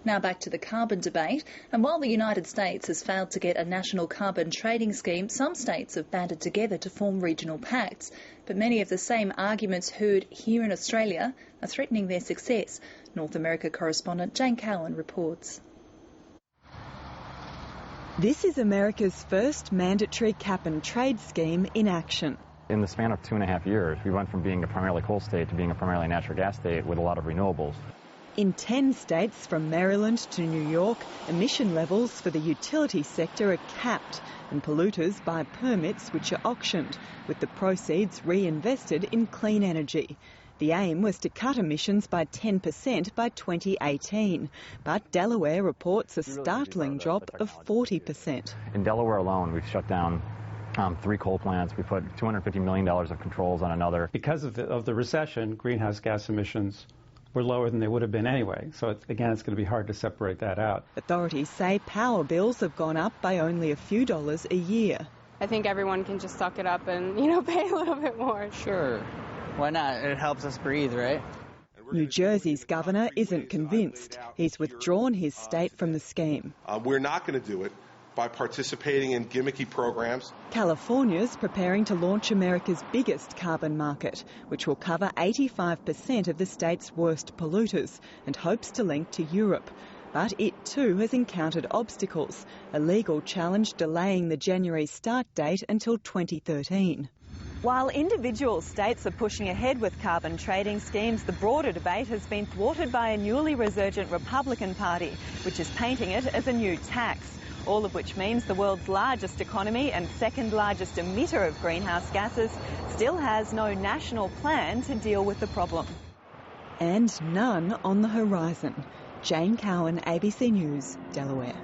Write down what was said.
Now back to the carbon debate, and while the United States has failed to get a national carbon trading scheme, some states have banded together to form regional pacts. But many of the same arguments heard here in Australia are threatening their success. North America correspondent Jane Cowan reports. This is America's first mandatory cap and trade scheme in action. In the span of 2.5 years, we went from being a primarily coal state to being a primarily natural gas state with a lot of renewables. In 10 states, from Maryland to New York, emission levels for the utility sector are capped and polluters buy permits which are auctioned, with the proceeds reinvested in clean energy. The aim was to cut emissions by 10% by 2018, but Delaware reports a startling drop of 40%. In Delaware alone, we've shut down 3 coal plants. We put $250 million of controls on another. Because of the recession, greenhouse gas emissions were lower than they would have been anyway. So, it's going to be hard to separate that out. Authorities say power bills have gone up by only a few dollars a year. I think everyone can just suck it up and, pay a little bit more. Sure. Why not? It helps us breathe, right? New Jersey's governor isn't convinced. He's withdrawn his state from the scheme. We're not going to do it by participating in gimmicky programs. California's preparing to launch America's biggest carbon market, which will cover 85% of the state's worst polluters and hopes to link to Europe. But it too has encountered obstacles, a legal challenge delaying the January start date until 2013. While individual states are pushing ahead with carbon trading schemes, the broader debate has been thwarted by a newly resurgent Republican Party, which is painting it as a new tax. All of which means the world's largest economy and second largest emitter of greenhouse gases still has no national plan to deal with the problem. And none on the horizon. Jane Cowan, ABC News, Delaware.